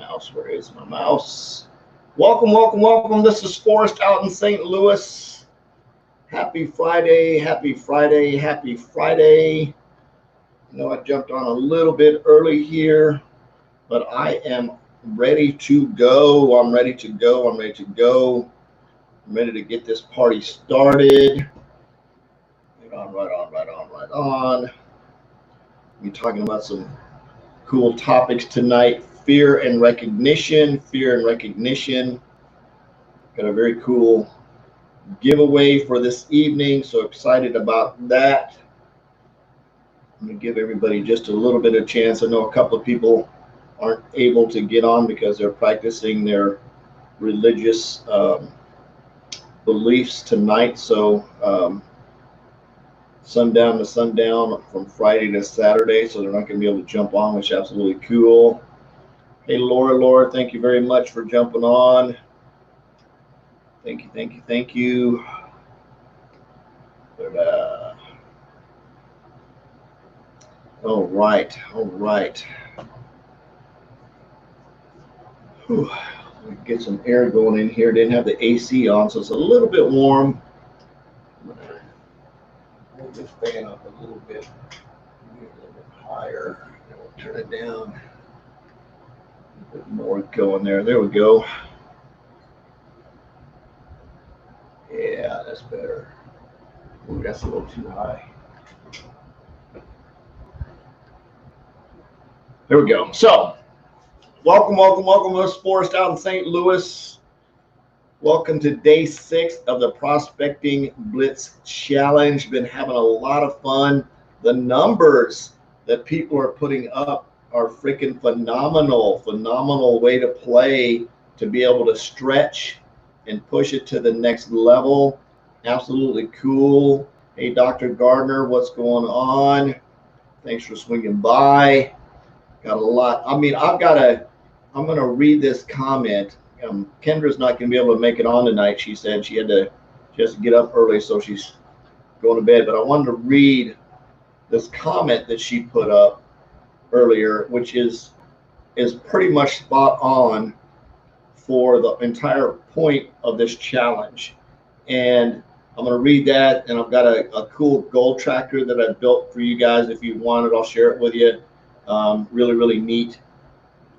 mouse? Where is my mouse? Welcome, welcome, welcome. This is Forrest out in St. Louis. Happy Friday, happy Friday, happy Friday. I know I jumped on a little bit early here, but I am ready to go. I'm ready to go. I'm ready to go. I'm ready to get this party started. Right on, right on, right on, right on. We're talking about some cool topics tonight. Fear and recognition. Fear and recognition. Got a very cool giveaway for this evening. So excited about that. I'm going to give everybody just a little bit of chance. I know a couple of people aren't able to get on because they're practicing their religious beliefs tonight. So sundown to sundown from Friday to Saturday, so they're not going to be able to jump on, which is absolutely cool. Hey, Laura, thank you very much for jumping on. Thank you, thank you, thank you. But, all right. Whew. Get some air going in here. Didn't have the AC on, so it's a little bit warm. I'm gonna hold this fan up a little bit, get a little bit higher. And we'll turn it down. A bit more going there. There we go. Yeah, that's better. Ooh, that's a little too high. There we go. So, welcome. This is Forrest out in St. Louis. Welcome to day 6 of the Prospecting Blitz Challenge. Been having a lot of fun. The numbers that people are putting up are freaking phenomenal. Phenomenal way to play, to be able to stretch and push it to the next level. Absolutely cool. Hey, Dr. Gardner, what's going on? Thanks for swinging by. Got a lot. I mean, I'm going to read this comment. Kendra's not going to be able to make it on tonight. She said she has to get up early, so she's going to bed. But I wanted to read this comment that she put up earlier, which is pretty much spot on for the entire point of this challenge. And I'm going to read that, and I've got a cool goal tracker that I built for you guys. If you want it, I'll share it with you. Really neat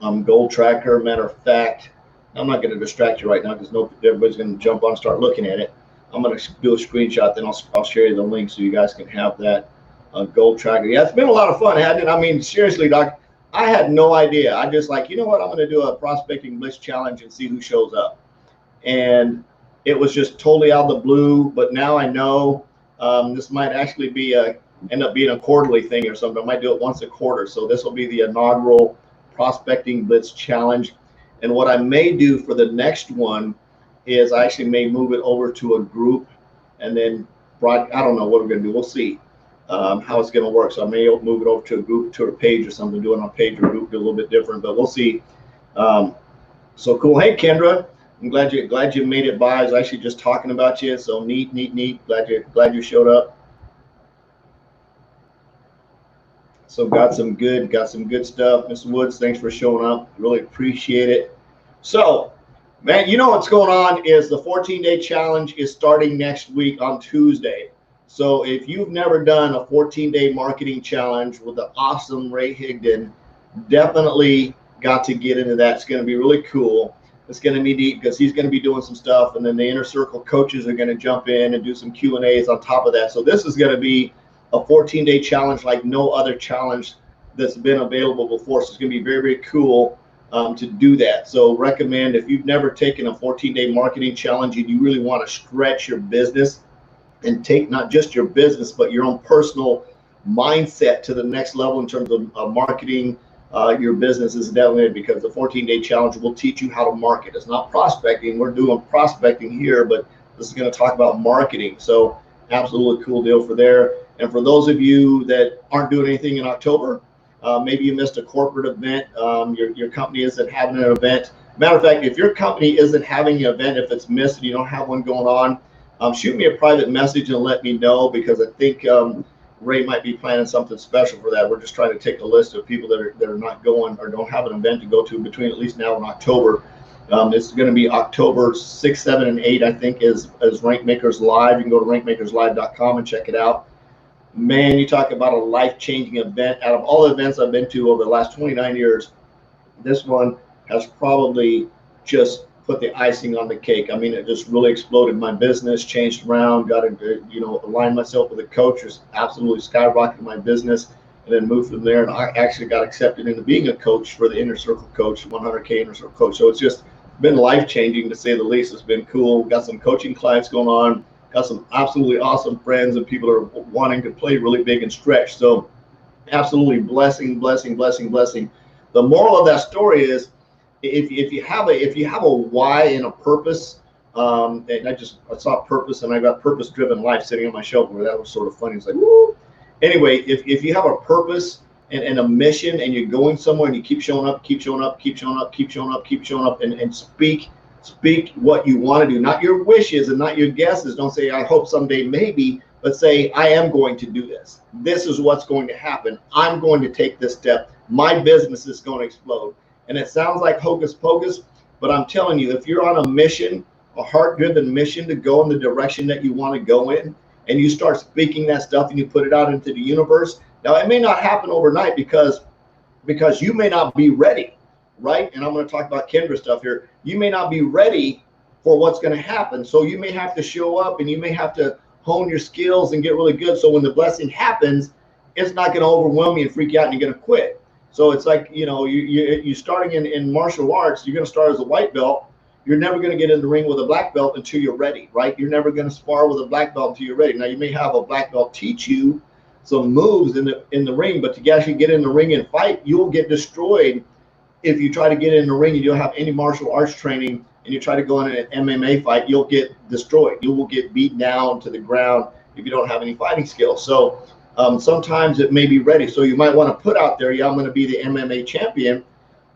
goal tracker. Matter of fact, I'm not going to distract you right now because everybody's going to jump on and start looking at it. I'm going to do a screenshot, then I'll share you the link so you guys can have that goal tracker. Yeah, it's been a lot of fun, hasn't it? I mean, seriously, Doc, I had no idea. I just like, you know what, I'm going to do a Prospecting Blitz Challenge and see who shows up. And it was just totally out of the blue, but now I know this might actually be end up being a quarterly thing or something. I might do it once a quarter. So this will be the inaugural Prospecting Blitz Challenge. And what I may do for the next one is I actually may move it over to a group and then I don't know what we're going to do. We'll see how it's going to work. So I may move it over to a group, to a page or something, do it on a page or group, do a little bit different, but we'll see. So cool. Hey, Kendra, I'm glad you made it by. I was actually just talking about you. So neat. Glad you showed up. So got some good stuff. Ms. Woods, thanks for showing up. Really appreciate it. So, man, you know what's going on is the 14-day challenge is starting next week on Tuesday. So if you've never done a 14-day marketing challenge with the awesome Ray Higdon, definitely got to get into that. It's going to be really cool. It's going to be neat because he's going to be doing some stuff, and then the Inner Circle coaches are going to jump in and do some Q&As on top of that. So this is going to be a 14-day challenge like no other challenge that's been available before. So it's going to be very cool to do that. So recommend, if you've never taken a 14-day marketing challenge and you really want to stretch your business and take not just your business but your own personal mindset to the next level in terms of marketing your business, is definitely, because the 14-day challenge will teach you how to market. It's not prospecting. We're doing prospecting here, but this is going to talk about marketing. So absolutely cool deal for there. And for those of you that aren't doing anything in October, maybe you missed a corporate event, your company isn't having an event. Matter of fact, if your company isn't having an event, if it's missed and you don't have one going on, shoot me a private message and let me know, because I think Ray might be planning something special for that. We're just trying to take a list of people that are not going or don't have an event to go to between at least now and October. It's going to be October 6, 7, and 8, I think, is Rank Makers Live. You can go to rankmakerslive.com and check it out. Man, you talk about a life-changing event. Out of all the events I've been to over the last 29 years, this one has probably just put the icing on the cake. I mean, it just really exploded my business, changed around, got to, align myself with a coach, just absolutely skyrocketed my business, and then moved from there. And I actually got accepted into being a coach for the Inner Circle Coach, 100K Inner Circle Coach. So it's just been life-changing, to say the least. It's been cool. Got some coaching clients going on, got some absolutely awesome friends, and people are wanting to play really big and stretch. So absolutely blessing. The moral of that story is, if you have a why and a purpose, and I saw purpose, and I got purpose-driven life sitting on my shelf where that was sort of funny. It's like, woo. Anyway, if you have a purpose and a mission, and you're going somewhere, and you keep showing up, and speak what you want to do, not your wishes and not your guesses. Don't say, I hope someday, maybe, but say, I am going to do this. This is what's going to happen. I'm going to take this step. My business is going to explode. And it sounds like hocus pocus, but I'm telling you, if you're on a mission, a heart-driven mission to go in the direction that you want to go in, and you start speaking that stuff and you put it out into the universe, now it may not happen overnight because you may not be ready, right? And I'm going to talk about Kendra stuff here. You may not be ready for what's going to happen. So you may have to show up, and you may have to hone your skills and get really good. So when the blessing happens, it's not going to overwhelm you and freak you out and you're going to quit. So it's like, you starting in martial arts, you're going to start as a white belt. You're never going to get in the ring with a black belt until you're ready, right? You're never going to spar with a black belt until you're ready. Now, you may have a black belt teach you some moves in the ring, but to actually get in the ring and fight, you'll get destroyed if you try to get in the ring and you don't have any martial arts training, and you try to go in an MMA fight. You'll get destroyed. You will get beat down to the ground if you don't have any fighting skills. So sometimes it may be ready. So you might want to put out there, I'm going to be the MMA champion,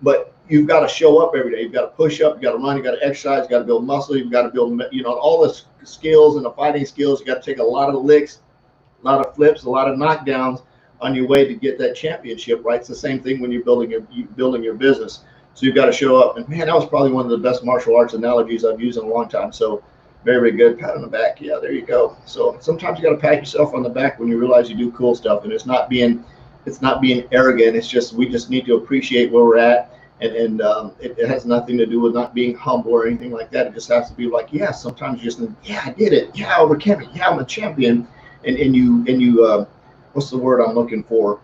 but you've got to show up every day. You've got to push up, you got to run, you got to exercise, you got to build muscle, you've got to build, all the skills and the fighting skills. You got to take a lot of licks, a lot of flips, a lot of knockdowns on your way to get that championship, right? It's the same thing when you're building your business. So you've got to show up. And man, that was probably one of the best martial arts analogies I've used in a long time. So very, very good. Pat on the back. Yeah, there you go. So sometimes you got to pat yourself on the back when you realize you do cool stuff, and it's not being arrogant. It's just, we just need to appreciate where we're at. And it has nothing to do with not being humble or anything like that. It just has to be like, yeah, sometimes you just, yeah, I did it. Yeah, I overcame it. Yeah, I'm a champion. And you what's the word I'm looking for?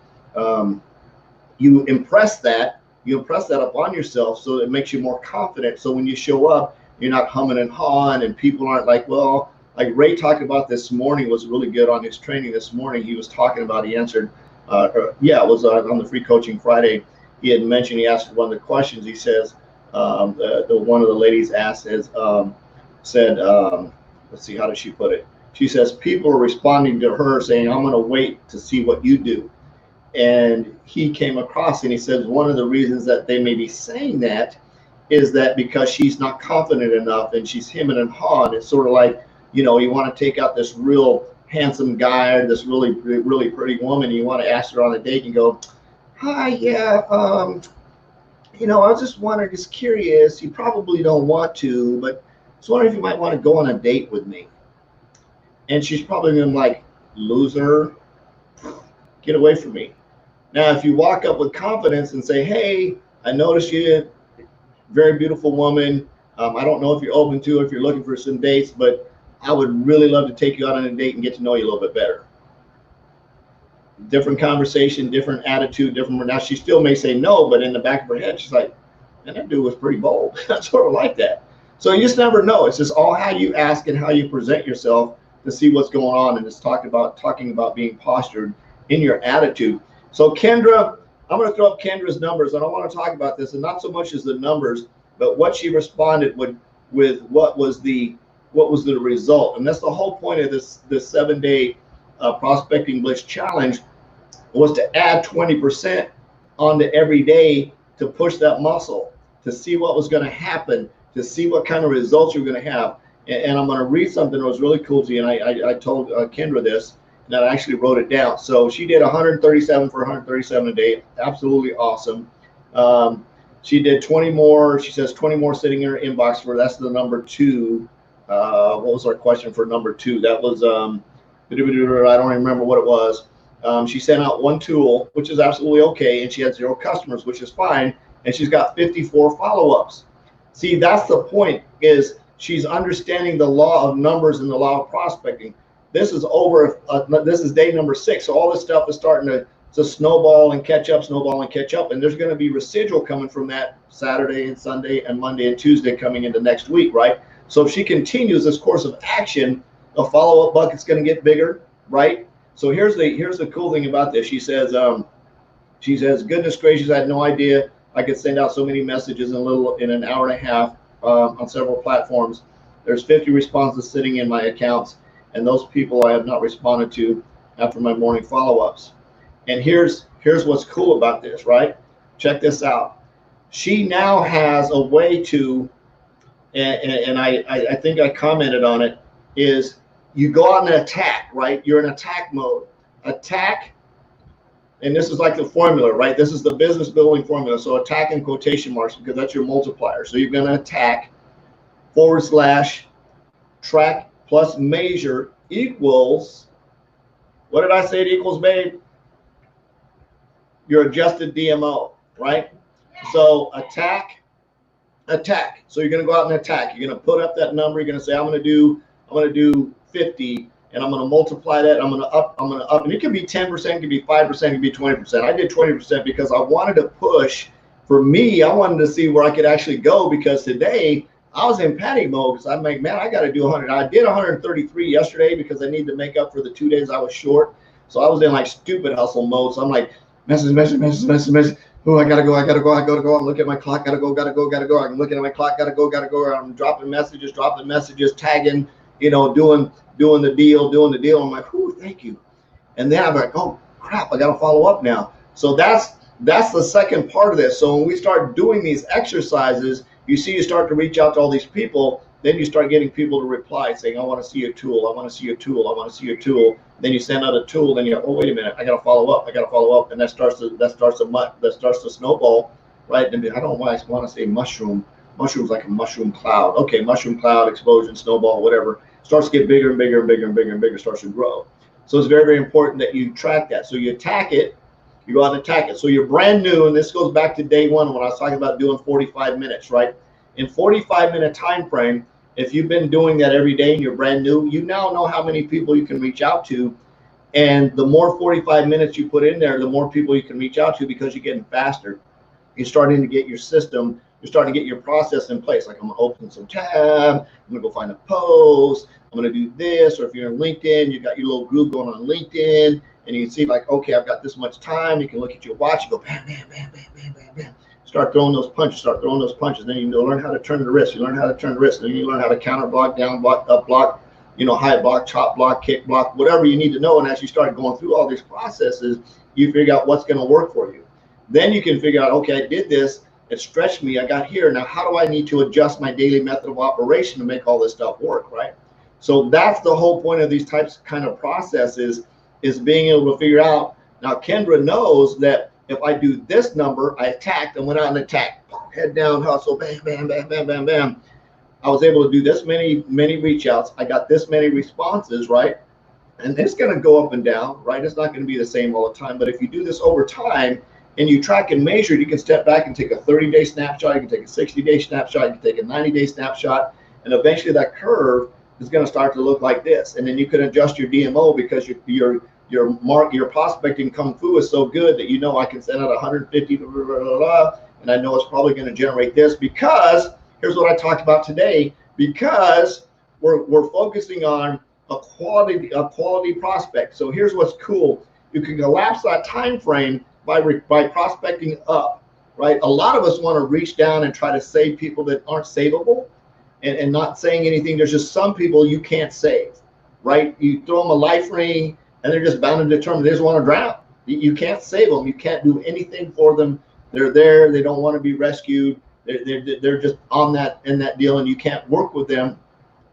You impress that upon yourself, so it makes you more confident. So when you show up, you're not humming and hawing, and people aren't like, well, like Ray talked about this morning, was really good on his training this morning. He was talking about, he answered, it was on the Free Coaching Friday. He had mentioned, he asked one of the questions. He says, one of the ladies asked, said, let's see, how does she put it? She says, people are responding to her saying, I'm going to wait to see what you do. And he came across and he says, one of the reasons that they may be saying that is that because she's not confident enough and she's hemming and hawing. It's sort of like, you want to take out this real handsome guy or this really, really pretty woman. You want to ask her on a date and go, hi, yeah, I was just wondering, just curious. You probably don't want to, but I was wondering if you might want to go on a date with me. And she's probably going to like, loser, get away from me. Now, if you walk up with confidence and say, hey, I noticed you, very beautiful woman. I don't know if you're open to it, if you're looking for some dates, but I would really love to take you out on a date and get to know you a little bit better. Different conversation, different attitude, different. Now, she still may say no, but in the back of her head, she's like, man, that dude was pretty bold. I sort of like that. So you just never know. It's just all how you ask and how you present yourself to see what's going on. And it's talking about being postured in your attitude. So Kendra, I'm going to throw up Kendra's numbers. I don't want to talk about this, and not so much as the numbers, but what she responded with what was the result. And that's the whole point of this 7-day prospecting blitz challenge, was to add 20% onto every day to push that muscle, to see what was going to happen, to see what kind of results you're going to have. And I'm going to read something that was really cool to you. And I told Kendra this, and I actually wrote it down. So she did 137 for 137 a day. Absolutely awesome. She did 20 more. She says 20 more sitting in her inbox for, that's the number 2. What was our question for number 2? That was, I don't remember what it was. She sent out 1 tool, which is absolutely okay, and she had 0 customers, which is fine, and she's got 54 follow-ups. See, that's the point, is she's understanding the law of numbers and the law of prospecting. This is this is day number 6, so all this stuff is starting to snowball and catch up, and there's going to be residual coming from that Saturday and Sunday and Monday and Tuesday coming into next week, right? So if she continues this course of action, the follow-up bucket's going to get bigger, right? So here's the cool thing about this. She says, goodness gracious, I had no idea I could send out so many messages in an hour and a half on several platforms. There's 50 responses sitting in my accounts, and those people I have not responded to after my morning follow-ups. And here's what's cool about this, right? Check this out. She now has a way to, and I think I commented on it, is you go out and attack, right? You're in attack mode. Attack, and this is like the formula, right? This is the business building formula. So attack in quotation marks, because that's your multiplier. So you're going to attack / track plus measure equals, what did I say it equals, babe? Your adjusted DMO, right? So attack. So you're going to go out and attack. You're going to put up that number. You're going to say, I'm going to do 50, and I'm going to multiply that. I'm going to up, and it could be 10%, it could be 5%, it could be 20%. I did 20% because I wanted to push. For me, I wanted to see where I could actually go, because today I was in panic mode, because I'm like, man, I got to do 100. I did 133 yesterday because I need to make up for the 2 days I was short. So I was in like stupid hustle mode. So I'm like, message. Oh, I gotta go. I'm looking at my clock. Gotta go. I'm looking at my clock. Gotta go. I'm dropping messages, tagging, doing the deal. I'm like, ooh, thank you. And then I'm like, oh crap, I gotta follow up now. So that's the second part of this. So when we start doing these exercises, you start to reach out to all these people. Then you start getting people to reply saying, I want to see your tool. I want to see your tool. Then you send out a tool. Then you go, oh, wait a minute. I got to follow up. And that starts to snowball, right? And I don't want to say mushroom. Mushroom's like a mushroom cloud. Okay, mushroom cloud, explosion, snowball, whatever. Starts to get bigger and bigger, starts to grow. So it's very, very important that you track that. So you attack it. You go out and attack it. So you're brand new. And this goes back to day 1 when I was talking about doing 45 minutes, right? In 45-minute time frame, if you've been doing that every day and you're brand new, you now know how many people you can reach out to. And the more 45 minutes you put in there, the more people you can reach out to, because you're getting faster. You're starting to get your system, you're starting to get your process in place. Like, I'm going to open some tab, I'm going to go find a post, I'm going to do this. Or if you're in LinkedIn, you've got your little group going on LinkedIn, and you can see like, okay, I've got this much time. You can look at your watch, you go bam, bam, bam, bam, bam, bam, bam. Start throwing those punches. Then you learn how to turn the wrist. Then you learn how to counter block, down block, up block, high block, chop block, kick block, whatever you need to know. And as you start going through all these processes, you figure out what's going to work for you. Then you can figure out, okay, I did this. It stretched me. I got here. Now, how do I need to adjust my daily method of operation to make all this stuff work, right? So that's the whole point of these types of kind of processes, is being able to figure out. Now, Kendra knows that if I do this number, I attacked and went out and attacked, head down, hustle, bam, bam, bam, bam, bam, bam. I was able to do this many reach outs. I got this many responses, right? And it's going to go up and down, right? It's not going to be the same all the time. But if you do this over time and you track and measure, you can step back and take a 30-day snapshot. You can take a 60-day snapshot. You can take a 90-day snapshot. And eventually that curve is going to start to look like this. And then you can adjust your DMO, because your prospecting kung fu is so good that I can send out 150, and I know it's probably going to generate this, because here's what I talked about today, because we're focusing on a quality prospect. So here's what's cool. You can collapse that time frame by prospecting up, right? A lot of us want to reach down and try to save people that aren't savable, and not saying anything. There's just some people you can't save, right? You throw them a life ring, and they're just bound and determined. They just want to drown. You can't save them. You can't do anything for them. They're there. They don't want to be rescued. They're just in that deal, and you can't work with them.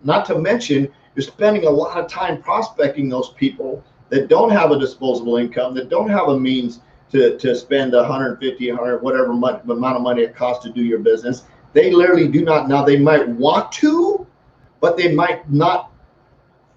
Not to mention, you're spending a lot of time prospecting those people that don't have a disposable income, that don't have a means to spend 150, 100, whatever amount of money it costs to do your business. They literally do not. Now they might want to, but they might not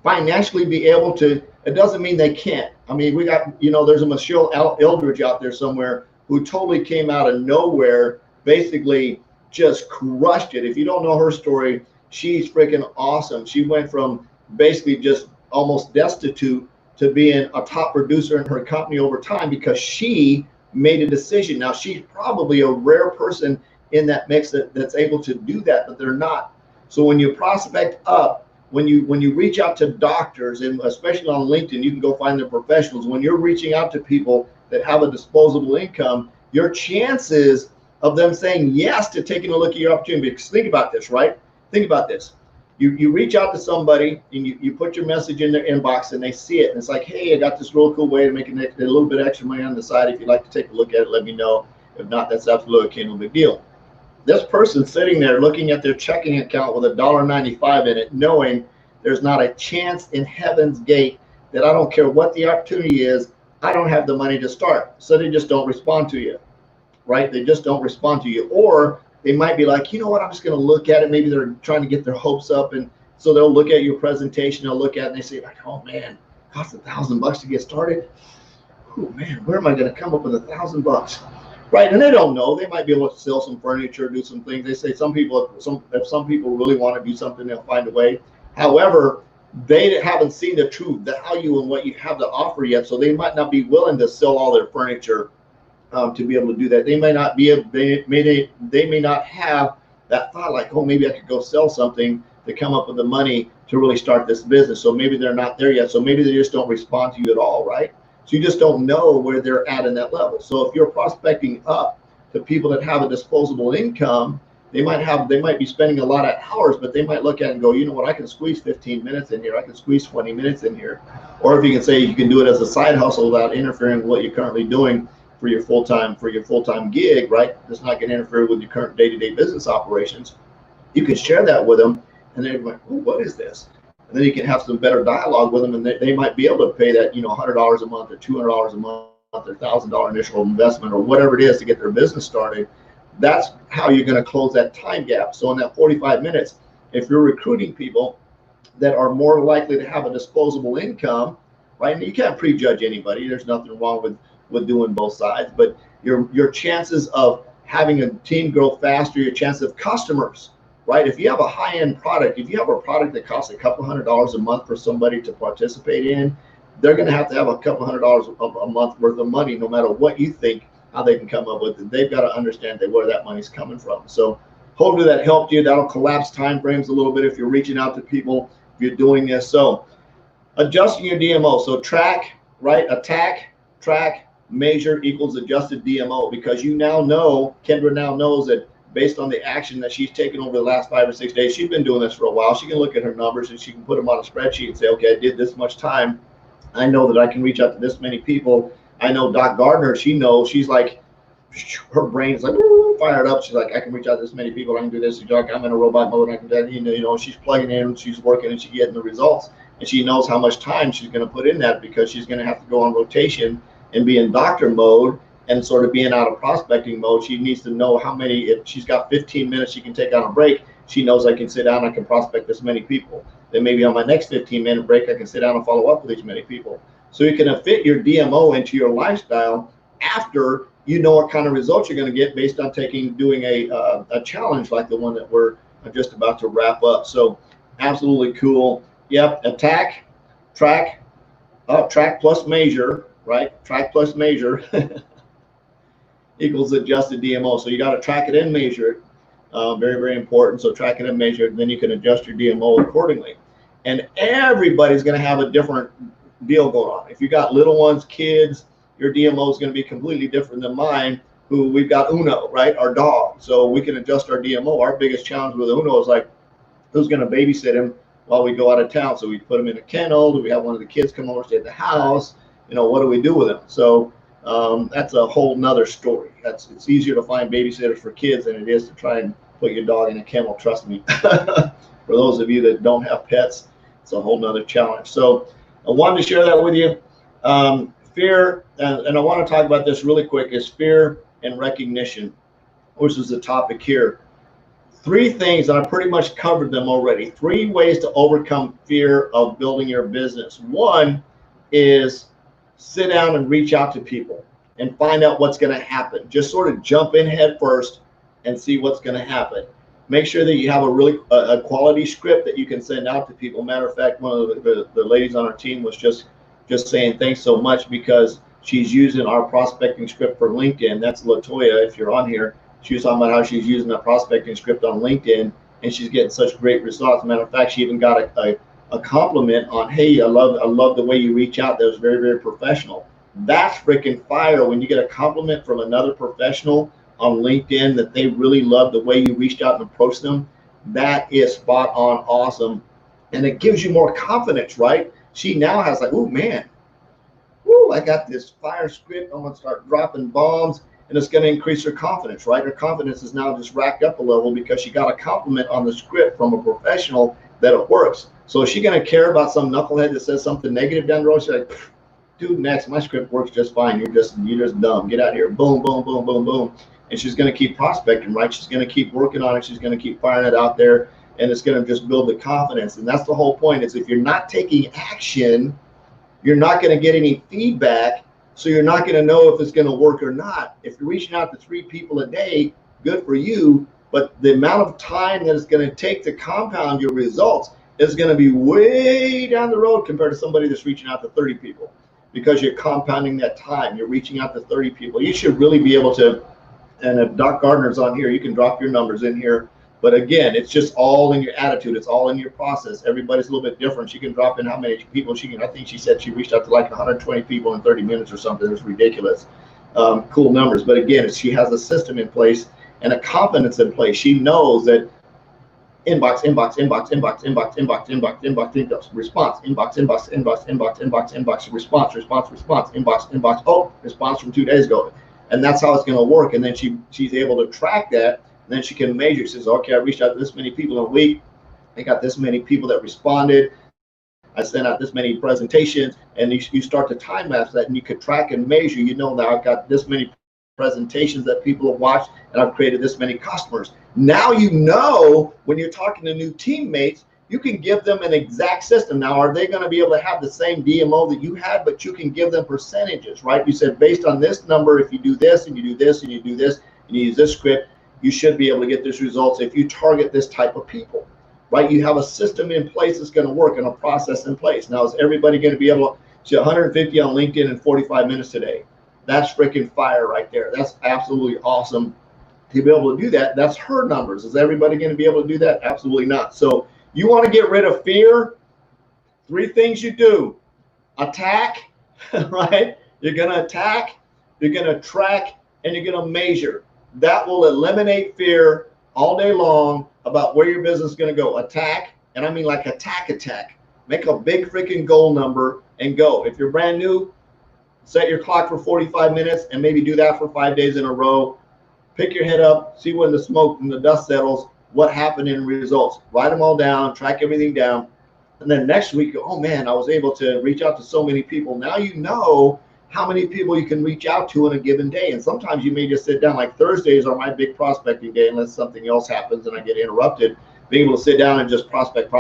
financially be able to. It doesn't mean they can't. I mean, we got, there's a Michelle Eldridge out there somewhere who totally came out of nowhere, basically just crushed it. If you don't know her story, she's freaking awesome. She went from basically just almost destitute to being a top producer in her company over time because she made a decision. Now, she's probably a rare person in that mix that's able to do that, but they're not. So when you prospect up, when you reach out to doctors, and especially on LinkedIn, you can go find the professionals. When you're reaching out to people that have a disposable income, your chances of them saying yes to taking a look at your opportunity, because think about this, right? Think about this. You reach out to somebody and you put your message in their inbox and they see it. And it's like, hey, I got this real cool way to make a little bit extra money on the side. If you'd like to take a look at it, let me know. If not, that's absolutely okay, no big deal. This person sitting there looking at their checking account with $1.95 in it, knowing there's not a chance in heaven's gate that I don't care what the opportunity is, I don't have the money to start. So they just don't respond to you, right? They just don't respond to you. Or they might be like, you know what, I'm just going to look at it. Maybe they're trying to get their hopes up. And so they'll look at your presentation, they'll look at it and they say like, oh man, it costs $1,000 to get started. Oh man, where am I going to come up with $1,000? Right, and they don't know. They might be able to sell some furniture, do some things. They say if some people really want to do something, they'll find a way. However, they haven't seen the true value in what you have to offer yet, so they might not be willing to sell all their furniture to be able to do that. They may not be. They may not have that thought like, oh, maybe I could go sell something to come up with the money to really start this business. So maybe they're not there yet. So maybe they just don't respond to you at all, right? So you just don't know where they're at in that level. So if you're prospecting up to people that have a disposable income, they might be spending a lot of hours, but they might look at it and go, you know what, I can squeeze 15 minutes in here. I can squeeze 20 minutes in here. Or if you can say you can do it as a side hustle without interfering with what you're currently doing for your full-time gig, right? It's not going to interfere with your current day-to-day business operations. You can share that with them, and they're like, oh, what is this? And then you can have some better dialogue with them, and they might be able to pay that, $100 a month or $200 a month or $1,000 initial investment or whatever it is to get their business started. That's how you're going to close that time gap. So in that 45 minutes, if you're recruiting people that are more likely to have a disposable income, right? And you can't prejudge anybody. There's nothing wrong with doing both sides, but your chances of having a team grow faster, your chances of customers, right? If you have a high-end product, if you have a product that costs a couple $100s a month for somebody to participate in, they're going to have a couple $100s a month worth of money, no matter what you think, how they can come up with it. They've got to understand where that money's coming from. So hopefully that helped you. That'll collapse time frames a little bit if you're reaching out to people, if you're doing this. So adjusting your DMO. So track, right? Attack, track, measure equals adjusted DMO, because you now know, Kendra now knows that based on the action that she's taken over the last 5 or 6 days, she's been doing this for a while. She can look at her numbers and she can put them on a spreadsheet and say, okay, I did this much time. I know that I can reach out to this many people. I know Doc Gardner, she knows, she's like, her brain's like fired up. She's like, I can reach out to this many people. I can do this. She's like, I'm in a robot mode. I can do that. She's plugging in, she's working, and she's getting the results. And she knows how much time she's going to put in that, because she's going to have to go on rotation and be in doctor mode and sort of being out of prospecting mode. She needs to know how many, if she's got 15 minutes she can take on a break, she knows I can sit down, I can prospect this many people. Then maybe on my next 15-minute break, I can sit down and follow up with these many people. So you can fit your DMO into your lifestyle after you know what kind of results you're going to get based on doing a challenge like the one that we're just about to wrap up. So absolutely cool. Yep, attack, track plus measure, right? Track plus measure equals adjusted DMO. So you got to track it and measure it. Very, very important. So track it and measure it, then you can adjust your DMO accordingly. And everybody's going to have a different deal going on. If you got little ones, kids, your DMO is going to be completely different than mine, who we've got Uno, right? Our dog. So we can adjust our DMO. Our biggest challenge with Uno is like, who's going to babysit him while we go out of town? So we put him in a kennel. Do we have one of the kids come over, stay at the house? What do we do with him? So that's a whole nother story. It's easier to find babysitters for kids than it is to try and put your dog in a kennel, trust me. For those of you that don't have pets, it's a whole nother challenge. So I wanted to share that with you. Fear, and I want to talk about this really quick, is fear and recognition, which is the topic here. Three things, and I pretty much covered them already. Three ways to overcome fear of building your business. One is sit down and reach out to people and find out what's going to happen. Just sort of jump in head first and see what's going to happen. Make sure that you have a quality script that you can send out to people. Matter of fact, one of the ladies on our team was just saying thanks so much because she's using our prospecting script for LinkedIn. That's Latoya, if you're on here. She was talking about how she's using that prospecting script on LinkedIn, and she's getting such great results. Matter of fact, she even got a compliment on, hey, I love the way you reach out. That was very, very professional. That's freaking fire when you get a compliment from another professional on LinkedIn that they really love the way you reached out and approached them. That is spot on awesome. And it gives you more confidence, right? She now has like, oh man, I got this fire script. I'm going to start dropping bombs, and it's going to increase her confidence, right? Her confidence is now just racked up a level because she got a compliment on the script from a professional that it works. So is she going to care about some knucklehead that says something negative down the road? She's like, dude, next, my script works just fine. You're just dumb. Get out of here. Boom, boom, boom, boom, boom. And she's going to keep prospecting, right? She's going to keep working on it. She's going to keep firing it out there, and it's going to just build the confidence. And that's the whole point, is if you're not taking action, you're not going to get any feedback, so you're not going to know if it's going to work or not. If you're reaching out to 3 people a day, good for you, but the amount of time that it's going to take to compound your results is going to be way down the road compared to somebody that's reaching out to 30 people, because you're compounding that time. You're reaching out to 30 people. You should really be able to, and if Doc Gardner's on here, you can drop your numbers in here. But again, it's just all in your attitude. It's all in your process. Everybody's a little bit different. She can drop in how many people she can. I think she said she reached out to like 120 people in 30 minutes or something. It's ridiculous. Cool numbers. But again, she has a system in place and a confidence in place. She knows that inbox, inbox, inbox, inbox, inbox, inbox, inbox, inbox, response, inbox, inbox, inbox, inbox, inbox, inbox, response, response, response, inbox, inbox. Oh, response from 2 days ago. And that's how it's going to work. And then she's able to track that. And then she can measure. She says, okay, I reached out to this many people in a week. I got this many people that responded. I sent out this many presentations. And you start to time lapse that, and you could track and measure. You know, now I've got this many presentations that people have watched, and I've created this many customers. Now you know when you're talking to new teammates, you can give them an exact system. Now, are they going to be able to have the same DMO that you had, but you can give them percentages, right? You said based on this number, if you do this and you do this and you do this and you use this script, you should be able to get these results if you target this type of people, right? You have a system in place that's going to work and a process in place. Now, is everybody going to be able to see 150 on LinkedIn in 45 minutes today? That's freaking fire right there. That's absolutely awesome to be able to do that. That's her numbers. Is everybody going to be able to do that? Absolutely not. So you want to get rid of fear? 3 things you do. Attack, right? You're going to attack, you're going to track, and you're going to measure. That will eliminate fear all day long about where your business is going to go. Attack, and I mean like attack. Make a big freaking goal number and go. If you're brand new, set your clock for 45 minutes and maybe do that for 5 days in a row. Pick your head up, see when the smoke and the dust settles, what happened in results. Write them all down, track everything down. And then next week, oh man, I was able to reach out to so many people. Now you know how many people you can reach out to in a given day. And sometimes you may just sit down, like Thursdays are my big prospecting day, unless something else happens and I get interrupted. Being able to sit down and just prospect.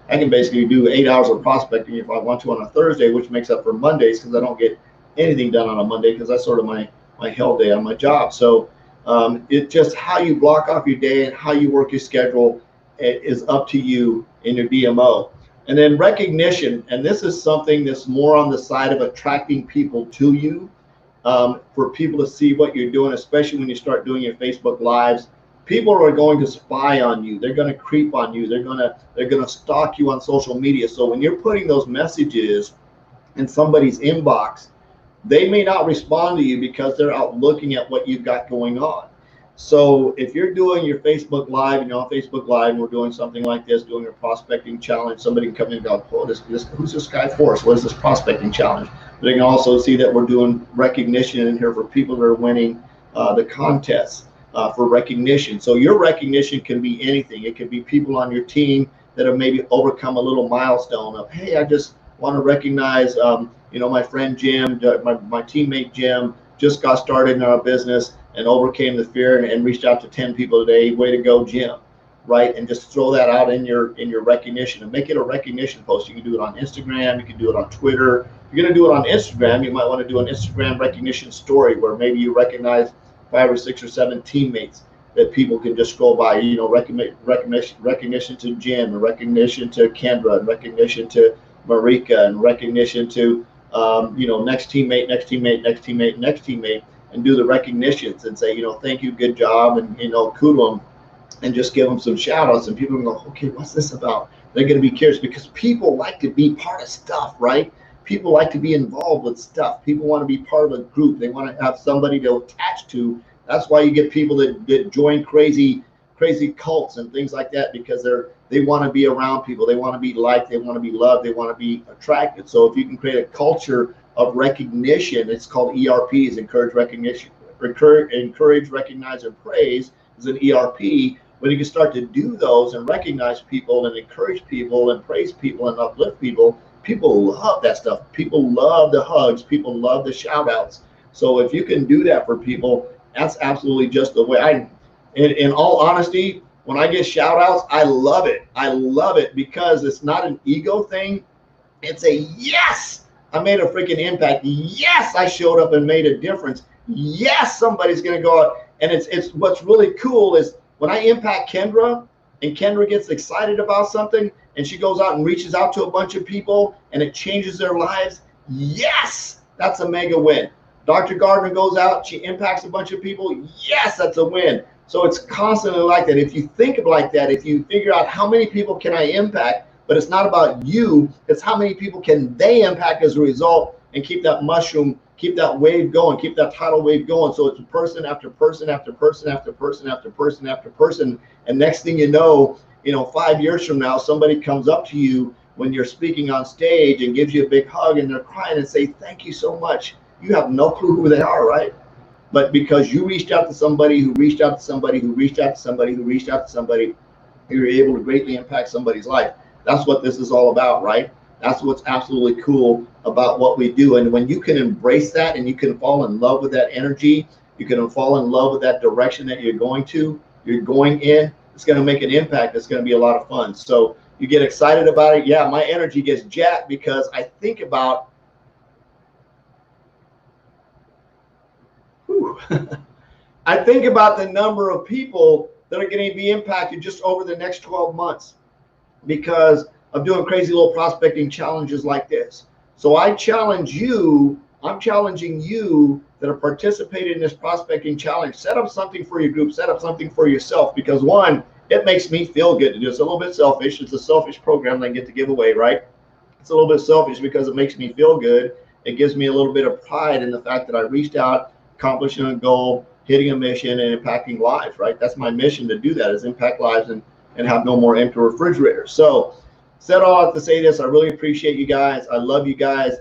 I can basically do 8 hours of prospecting if I want to on a Thursday, which makes up for Mondays because I don't get anything done on a Monday because that's sort of my hell day on my job. So it's just how you block off your day and how you work your schedule is up to you in your DMO. And then recognition, and this is something that's more on the side of attracting people to you, for people to see what you're doing, especially when you start doing your Facebook Lives. People are going to spy on you. They're going to creep on you. They're going to stalk you on social media. So when you're putting those messages in somebody's inbox, they may not respond to you because they're out looking at what you've got going on. So if you're doing your Facebook Live and you're on Facebook Live and we're doing something like this, doing a prospecting challenge, somebody can come in and go, oh, who's this guy for us? What is this prospecting challenge? But they can also see that we're doing recognition in here for people that are winning the contests for recognition. So your recognition can be anything. It could be people on your team that have maybe overcome a little milestone of, hey, I just want to recognize, you know, my friend Jim, my teammate Jim just got started in our business and overcame the fear and reached out to 10 people today. Way to go, Jim. Right? And just throw that out in your recognition and make it a recognition post. You can do it on Instagram, you can do it on Twitter. If you're going to do it on Instagram, you might want to do an Instagram recognition story where maybe you recognize 5 or 6 or 7 teammates that people can just scroll by. You know, recognition to Jim, and recognition to Kendra, and recognition to Marika, and recognition to you know, next teammate, next teammate, next teammate, next teammate, and do the recognitions and say, you know, thank you, good job, and, you know, kudos them, and just give them some shout outs, and people go, okay, what's this about? They're going to be curious, because people like to be part of stuff, right? People like to be involved with stuff. People want to be part of a group. They want to have somebody to attach to. That's why you get people that join crazy cults and things like that, because they want to be around people. They want to be liked. They want to be loved. They want to be attracted. So if you can create a culture of recognition, it's called ERPs, encourage, recognition, encourage, recognize, and praise is an ERP. When you can start to do those and recognize people and encourage people and praise people and uplift people, people love that stuff. People love the hugs. People love the shout outs. So if you can do that for people, that's absolutely just the way. In all honesty, when I get shout outs, I love it. I love it because it's not an ego thing. It's a yes, I made a freaking impact. Yes, I showed up and made a difference. Yes, somebody's going to go out. And it's what's really cool is when I impact Kendra and Kendra gets excited about something and she goes out and reaches out to a bunch of people and it changes their lives. Yes, that's a mega win. Dr. Gardner goes out, she impacts a bunch of people. Yes, that's a win. So it's constantly like that. If you think of like that, if you figure out how many people can I impact, but it's not about you, it's how many people can they impact as a result, and keep that mushroom, keep that wave going, keep that tidal wave going. So it's person after person after person after person after person after person. And next thing you know, 5 years from now, somebody comes up to you when you're speaking on stage and gives you a big hug and they're crying and say, thank you so much. You have no clue who they are, right? But because you reached out to somebody who reached out to somebody who reached out to somebody who reached out to somebody, you're able to greatly impact somebody's life. That's what this is all about, right? That's what's absolutely cool about what we do. And when you can embrace that and you can fall in love with that energy, you can fall in love with that direction that you're going in, it's going to make an impact. It's going to be a lot of fun. So you get excited about it. Yeah, my energy gets jacked because I think about, I think about the number of people that are going to be impacted just over the next 12 months because of doing crazy little prospecting challenges like this. So I challenge you, I'm challenging you that are participating in this prospecting challenge. Set up something for your group, set up something for yourself, because one, it makes me feel good to do. It's a little bit selfish. It's a selfish program that I get to give away, right? It's a little bit selfish because it makes me feel good. It gives me a little bit of pride in the fact that I reached out, accomplishing a goal, hitting a mission, and impacting lives, right? That's my mission, to do that, is impact lives and have no more empty refrigerators. So said all I have to say this, I really appreciate you guys. I love you guys.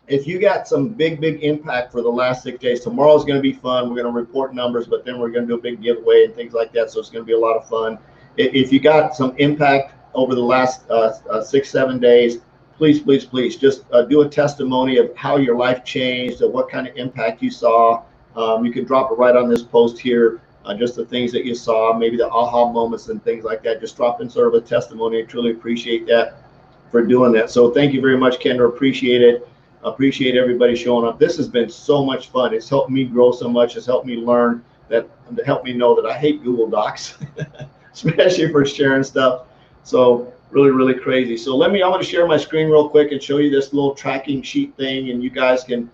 If you got some big impact for the last 6 days, tomorrow's going to be fun. We're going to report numbers, but then we're going to do a big giveaway and things like that. So it's going to be a lot of fun. If you got some impact over the last 6-7 days, please just do a testimony of how your life changed, of what kind of impact you saw. You can drop it right on this post here, just the things that you saw, maybe the aha moments and things like that. Just drop in sort of a testimony. I truly appreciate that for doing that. So thank you very much, Kendra. Appreciate it. Appreciate everybody showing up. This has been so much fun. It's helped me grow so much. It's helped me learn that, to help me know that I hate Google Docs, especially for sharing stuff. So really crazy. So I want to share my screen real quick and show you this little tracking sheet thing, and you guys can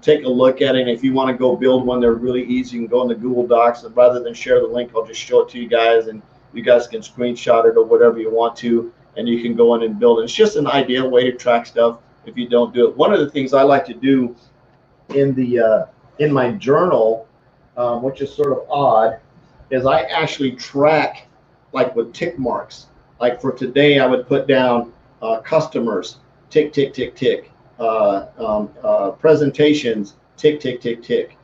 take a look at it. And if you want to go build one, they're really easy. You can go in the Google Docs, and rather than share the link, I'll just show it to you guys, and you guys can screenshot it or whatever you want to, and you can go in and build it. It's just an ideal way to track stuff if you don't do it. One of the things I like to do in my journal, which is sort of odd, is I actually track like with tick marks. Like for today, I would put down customers, tick, tick, tick, tick. Presentations, tick, tick, tick, tick.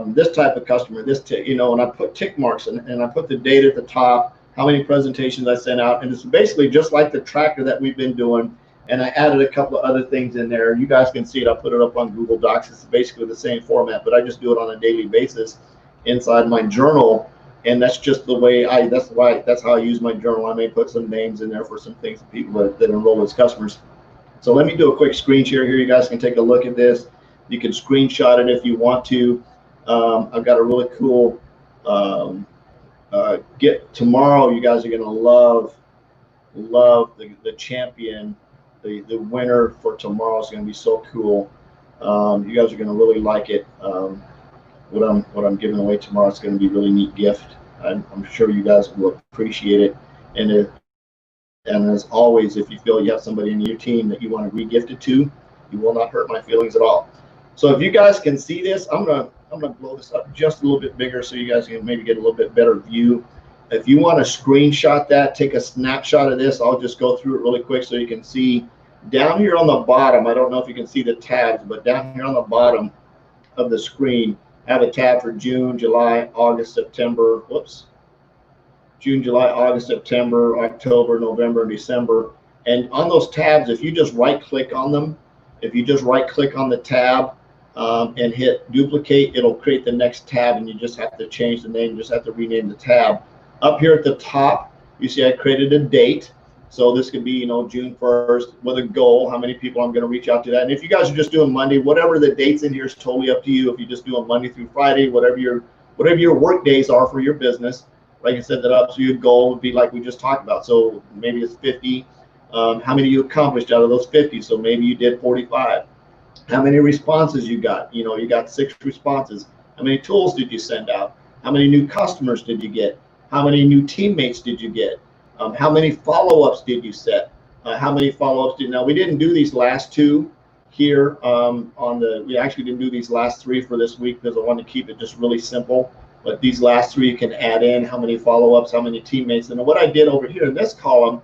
This type of customer, this tick, and I put tick marks and I put the date at the top, how many presentations I sent out. And it's basically just like the tracker that we've been doing. And I added a couple of other things in there. You guys can see it. I'll put it up on Google Docs. It's basically the same format, but I just do it on a daily basis inside my journal. And that's just the way that's how I use my journal. I may put some names in there for some things that people that enroll as customers. So let me do a quick screen share here. You guys can take a look at this. You can screenshot it if you want to. I've got a really cool get tomorrow. You guys are going to love the champion. The winner for tomorrow is going to be so cool. You guys are going to really like it. What I'm giving away tomorrow is going to be a really neat gift. I'm sure you guys will appreciate it. And as always, if you feel you have somebody in your team that you want to re-gift it to, you will not hurt my feelings at all. So if you guys can see this, I'm gonna blow this up just a little bit bigger so you guys can maybe get a little bit better view. If you want to screenshot that, take a snapshot of this. I'll just go through it really quick so you can see down here on the bottom. I don't know if you can see the tabs, but down here on the bottom of the screen, I have a tab for June, July, August, September. Whoops. June, July, August, September, October, November, and December. And on those tabs, if you just right-click on them, if you just right-click on the tab and hit duplicate, it'll create the next tab, and you just have to change the name. You just have to rename the tab. Up here at the top, you see I created a date. So this could be, you know, June 1st with a goal, how many people I'm going to reach out to that. And if you guys are just doing Monday, whatever the dates in here is totally up to you. If you just do a Monday through Friday, whatever your work days are for your business, right, you set that up. So your goal would be like we just talked about. So maybe it's 50. How many you accomplished out of those 50? So maybe you did 45. How many responses you got? You know, you got 6 responses. How many tools did you send out? How many new customers did you get? How many new teammates did you get? How many follow-ups did you set? How many follow-ups did, now we didn't do these last 2 here we actually didn't do these last 3 for this week because I wanted to keep it just really simple. But these last 3 you can add in how many follow-ups, how many teammates. And what I did over here in this column,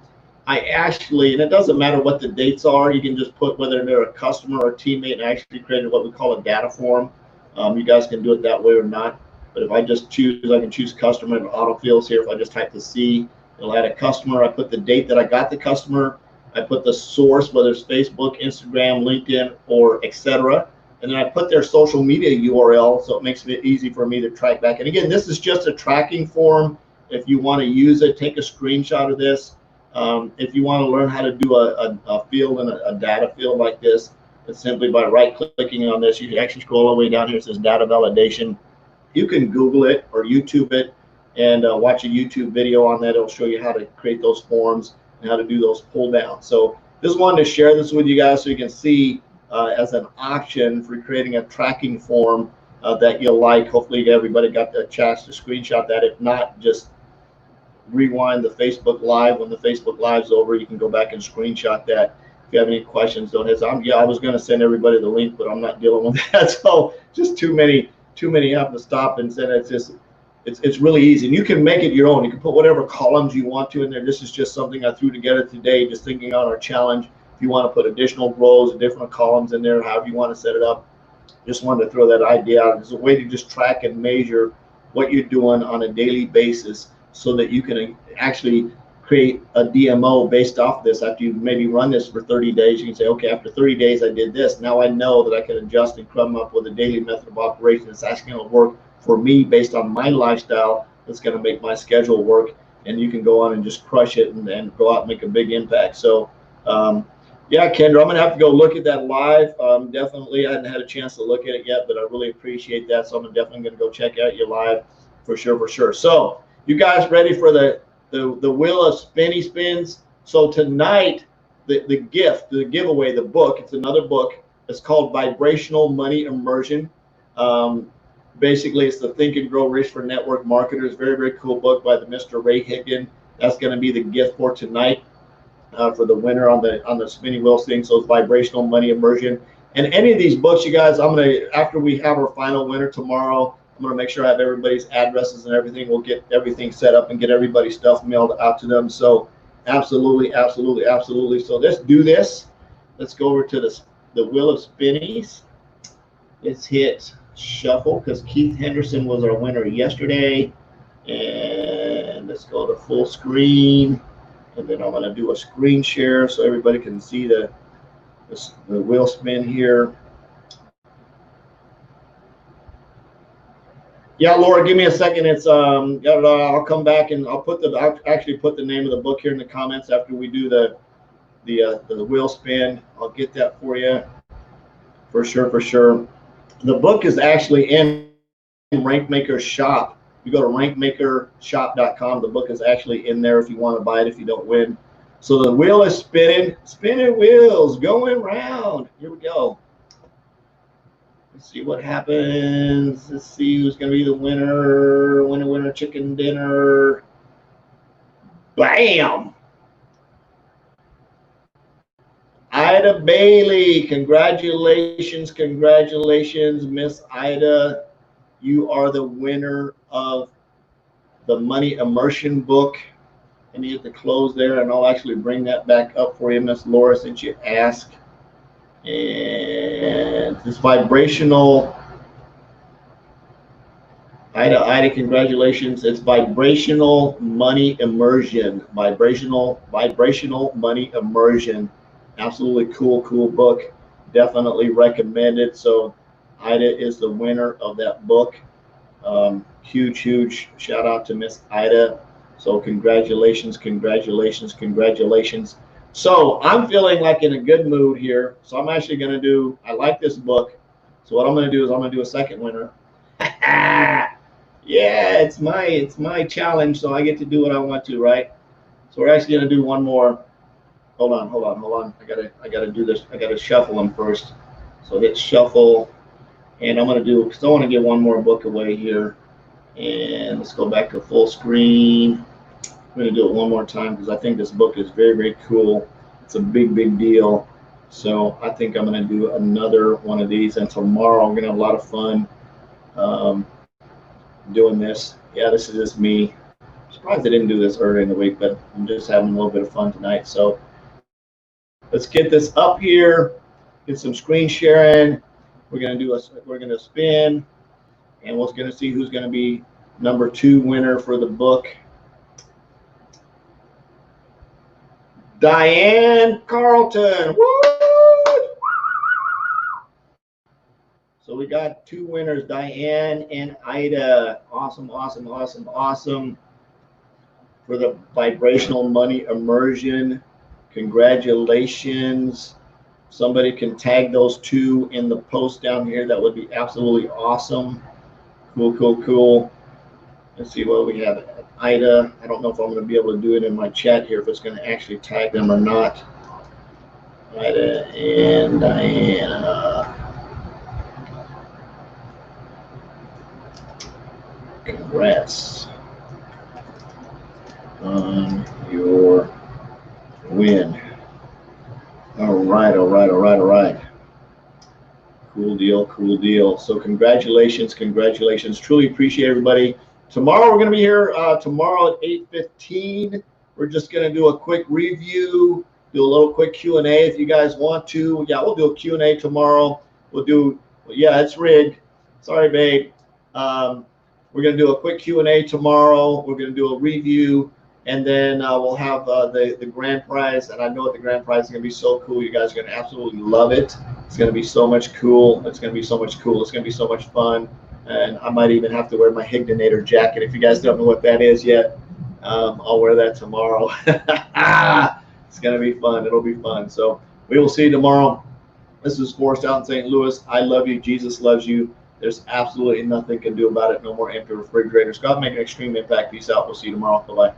I actually, and it doesn't matter what the dates are, you can just put whether they're a customer or a teammate, and I actually created what we call a data form. You guys can do it that way or not. But if I just choose, I can choose customer and autofills here. If I just type the C, it'll add a customer. I put the date that I got the customer. I put the source, whether it's Facebook, Instagram, LinkedIn, or etc. And then I put their social media URL, so it makes it easy for me to track back. And again, this is just a tracking form. If you want to use it, take a screenshot of this. If you want to learn how to do a field and a data field like this, it's simply by right-clicking on this. You can actually scroll all the way down here. It says data validation. You can Google it or YouTube it and watch a YouTube video on that. It'll show you how to create those forms and how to do those pull downs. So just wanted to share this with you guys so you can see as an option for creating a tracking form that you'll like. Hopefully everybody got the chance to screenshot that. If not, just rewind the Facebook Live. When the Facebook Live's over, you can go back and screenshot that. If you have any questions, don't hesitate. Yeah, I was going to send everybody the link, but I'm not dealing with that. So just too many have to stop and send it. It's really easy. And you can make it your own. You can put whatever columns you want to in there. This is just something I threw together today, just thinking on our challenge. If you want to put additional rows, different columns in there, however you want to set it up, just wanted to throw that idea out. It's a way to just track and measure what you're doing on a daily basis so that you can actually create a DMO based off this. After you maybe run this for 30 days, you can say, okay, after 30 days I did this. Now I know that I can adjust and come up with a daily method of operation that's actually going to work for me based on my lifestyle, that's going to make my schedule work. And you can go on and just crush it and go out and make a big impact. So yeah, Kendra, I'm going to have to go look at that live. Definitely, I hadn't had a chance to look at it yet, but I really appreciate that. So I'm definitely going to go check out your live for sure. So you guys ready for the wheel of spinny spins? So tonight, the giveaway, the book, it's another book. It's called Vibrational Money Immersion. Basically, it's the Think and Grow Rich for Network Marketers. Very cool book by the Mr. Ray Higgin. That's going to be the gift for tonight for the winner on the spinny wheel thing. So it's Vibrational Money Immersion. And any of these books, you guys, I'm gonna, after we have our final winner tomorrow, I'm gonna make sure I have everybody's addresses and everything. We'll get everything set up and get everybody's stuff mailed out to them. So absolutely. So let's do this. Let's go over to the wheel of spinnies. Let's hit shuffle because Keith Henderson was our winner yesterday. And let's go to full screen. And then I'm going to do a screen share so everybody can see the wheel spin here. Yeah, Laura, give me a second. It's I'll come back and I'll actually put the name of the book here in the comments after we do the wheel spin. I'll get that for you for sure, for sure. The book is actually in RankMaker Shop. You go to rankmakershop.com. The book is actually in there if you want to buy it if you don't win. So the wheel is spinning wheels going round. Here we go. Let's see what happens. Let's see who's going to be the winner. Winner, chicken dinner. Bam! Ida Bailey. Congratulations, Miss Ida. You are the winner of the Money Immersion book. I need to close there, and I'll actually bring that back up for you, Miss Laura, since you asked. And this vibrational, Ida, congratulations. It's Vibrational Money Immersion. Vibrational Money Immersion. Absolutely cool book. Definitely recommend it. So Ida is the winner of that book. Huge shout out to Miss Ida. So congratulations. So I'm feeling like in a good mood here. So I'm actually going to do, I like this book. So what I'm going to do is I'm going to do a second winner. Yeah, it's my challenge. So I get to do what I want to, right? So we're actually going to do one more. Hold on. I gotta do this. I gotta shuffle them first. So hit shuffle. And I'm going to do, because I want to give one more book away here. And let's go back to full screen. I'm going to do it one more time because I think this book is very cool. It's a big deal. So I think I'm going to do another one of these. And tomorrow I'm going to have a lot of fun doing this. Yeah, this is just me. I'm surprised I didn't do this earlier in the week, but I'm just having a little bit of fun tonight. So let's get this up here. Get some screen sharing. We're going to spin, and we're going to see who's going to be number 2 winner for the book. Diane Carlton. Woo! So we got 2 winners, Diane and Ida. Awesome for the Vibrational Money Immersion. Congratulations. Somebody can tag those 2 in the post down here. That would be absolutely awesome. Cool. Let's see what we have. Ida, I don't know if I'm going to be able to do it in my chat here, if it's going to actually tag them or not. Ida and Diana. Congrats on your win. All right. Cool deal. So congratulations. Truly appreciate everybody. Tomorrow we're going to be here tomorrow at 8:15. We're just going to do a quick review, do a little quick Q&A if you guys want to. Yeah, we'll do a Q&A tomorrow. It's rigged. Sorry, babe. We're going to do a quick Q&A tomorrow. We're going to do a review, and then we'll have the grand prize. And I know the grand prize is going to be so cool. You guys are going to absolutely love it. It's going to be so much cool. It's going to be so much fun. And I might even have to wear my Higdonator jacket. If you guys don't know what that is yet, I'll wear that tomorrow. It's going to be fun. It'll be fun. So we will see you tomorrow. This is Forrest out in St. Louis. I love you. Jesus loves you. There's absolutely nothing you can do about it. No more empty refrigerators. Go out and make an extreme impact. Peace out. We'll see you tomorrow. Bye-bye.